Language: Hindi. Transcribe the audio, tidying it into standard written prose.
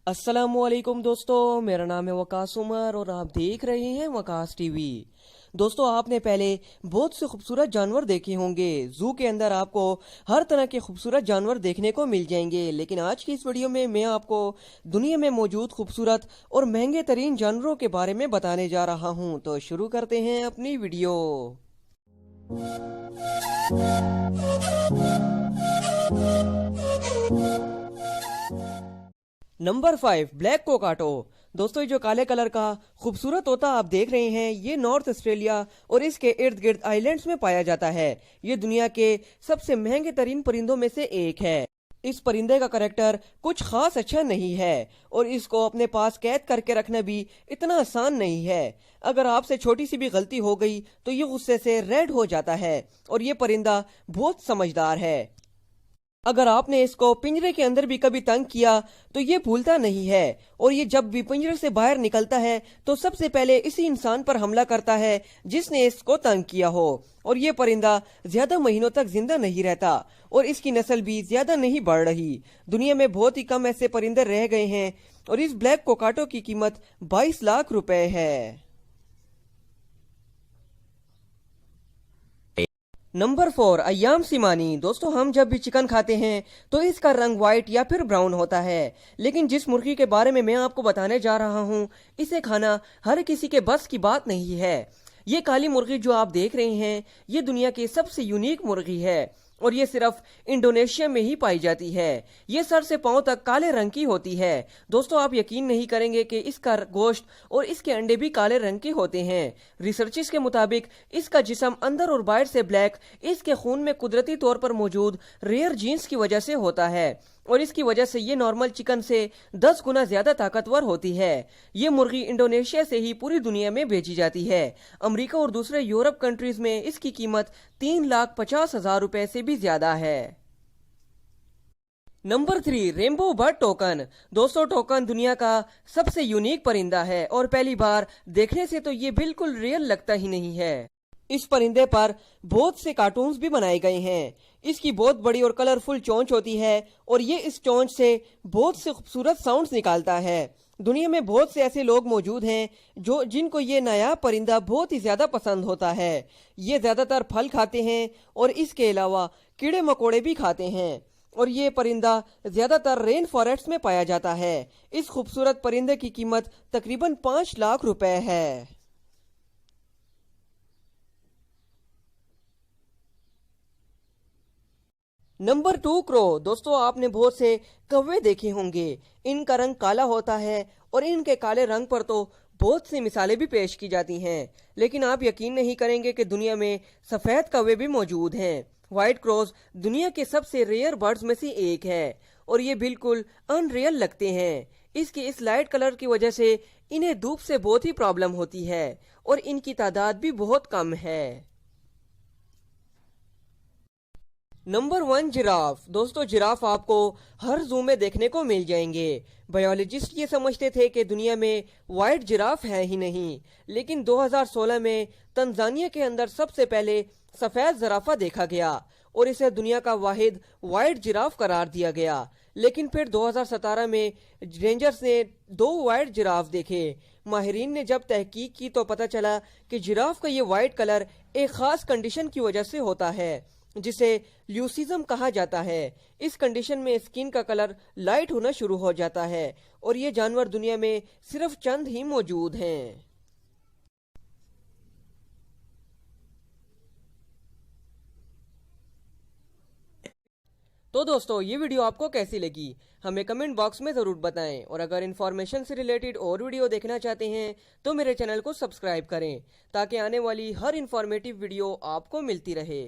अस्सलामुअलैकुम दोस्तों, मेरा नाम है वकास उमर और आप देख रहे हैं वकास टीवी। दोस्तों, आपने पहले बहुत से खूबसूरत जानवर देखे होंगे। जू के अंदर आपको हर तरह के खूबसूरत जानवर देखने को मिल जाएंगे, लेकिन आज की इस वीडियो में मैं आपको दुनिया में मौजूद खूबसूरत और महंगे तरीन जानवरों के बारे में बताने जा रहा हूं। तो शुरू करते हैं अपनी वीडियो। Number 5, black कोकाटो। दोस्तों, ये जो काले कलर का खूबसूरत तोता आप देख रहे हैं, ये नॉर्थ ऑस्ट्रेलिया और इसके इर्द गिर्द आइलैंड्स में पाया जाता है। ये दुनिया के सबसे महंगे तरीन परिंदों में से एक है। इस परिंदे का करैक्टर कुछ खास अच्छा नहीं है और इसको अपने पास कैद करके रखना भी इतना आसान नहीं है। अगर आपसे छोटी सी भी गलती हो गई तो ये गुस्से से रेड हो जाता है और ये परिंदा बहुत समझदार है। अगर आपने इसको पिंजरे के अंदर भी कभी तंग किया तो ये भूलता नहीं है और ये जब भी पिंजरे से बाहर निकलता है तो सबसे पहले इसी इंसान पर हमला करता है जिसने इसको तंग किया हो। और ये परिंदा ज्यादा महीनों तक जिंदा नहीं रहता और इसकी नस्ल भी ज्यादा नहीं बढ़ रही। दुनिया में बहुत ही कम ऐसे परिंदे रह गए हैं और इस ब्लैक कोकाटो की कीमत 22 लाख रुपए है। नंबर 4, अय्याम सिमानी। दोस्तों, हम जब भी चिकन खाते हैं तो इसका रंग व्हाइट या फिर ब्राउन होता है, लेकिन जिस मुर्गी के बारे में मैं आपको बताने जा रहा हूँ, इसे खाना हर किसी के बस की बात नहीं है। ये काली मुर्गी जो आप देख रहे हैं, ये दुनिया की सबसे यूनिक मुर्गी है और ये सिर्फ इंडोनेशिया में ही पाई जाती है। ये सर से पांव तक काले रंग की होती है। दोस्तों, आप यकीन नहीं करेंगे कि इसका गोश्त और इसके अंडे भी काले रंग के होते हैं। रिसर्चर्स के मुताबिक इसका जिस्म अंदर और बाहर से ब्लैक इसके खून में कुदरती तौर पर मौजूद रेयर जीन्स की वजह से होता है और इसकी वजह से ये नॉर्मल चिकन से 10 गुना ज्यादा ताकतवर होती है। ये मुर्गी इंडोनेशिया से ही पूरी दुनिया में बेची जाती है। अमेरिका और दूसरे यूरोप कंट्रीज में इसकी कीमत 3,50,000 रुपए से भी ज्यादा है। Number 3, rainbow bird token. दोस्तों, टोकन दुनिया का सबसे यूनिक परिंदा है और पहली बार देखने से तो ये बिल्कुल रियल लगता ही नहीं है। इस परिंदे पर बहुत से कार्टून्स भी बनाए गए हैं। इसकी बहुत बड़ी और कलरफुल चोंच होती है और ये इस चोंच से बहुत से खूबसूरत साउंड्स निकालता है। दुनिया में बहुत से ऐसे लोग मौजूद हैं जिनको ये नया परिंदा बहुत ही ज्यादा पसंद होता है। ये ज्यादातर फल खाते हैं और इसके अलावा कीड़े मकोड़े भी खाते हैं और ये परिंदा ज्यादातर रेन फॉरेस्ट में पाया जाता है। इस खूबसूरत परिंदे की कीमत तकरीबन 5 लाख रुपए है। Number 2, crow. दोस्तों, आपने बहुत से कौवे देखे होंगे। इनका रंग काला होता है और इनके काले रंग पर तो बहुत सी मिसालें भी पेश की जाती हैं, लेकिन आप यकीन नहीं करेंगे कि दुनिया में सफेद कौवे भी मौजूद हैं। व्हाइट क्रोस दुनिया के सबसे रेयर बर्ड्स में से एक है और ये बिल्कुल अनरियल लगते हैं। इसके इस लाइट कलर की वजह से इन्हें धूप से बहुत ही प्रॉब्लम होती है और इनकी तादाद भी बहुत कम है। Number 1, giraffe. दोस्तों, जिराफ आपको हर जू में देखने को मिल जाएंगे। बायोलॉजिस्ट ये समझते थे कि दुनिया में व्हाइट जिराफ है ही नहीं, लेकिन 2016 में तंजानिया के अंदर सबसे पहले सफेद जराफा देखा गया और इसे दुनिया का वाहिद व्हाइट जिराफ करार दिया गया। लेकिन फिर 2017 में रेंजर्स ने 2 व्हाइट जिराफ देखे। माहिरीन ने जब तहकीक की तो पता चला कि जिराफ का ये व्हाइट कलर एक खास कंडीशन की वजह से होता है जिसे ल्यूसिज्म कहा जाता है। इस कंडीशन में स्किन का कलर लाइट होना शुरू हो जाता है और ये जानवर दुनिया में सिर्फ चंद ही मौजूद हैं। तो दोस्तों, ये वीडियो आपको कैसी लगी हमें कमेंट बॉक्स में ज़रूर बताएं और अगर इन्फॉर्मेशन से रिलेटेड और वीडियो देखना चाहते हैं तो मेरे चैनल को सब्सक्राइब करें ताकि आने वाली हर इन्फॉर्मेटिव वीडियो आपको मिलती रहे।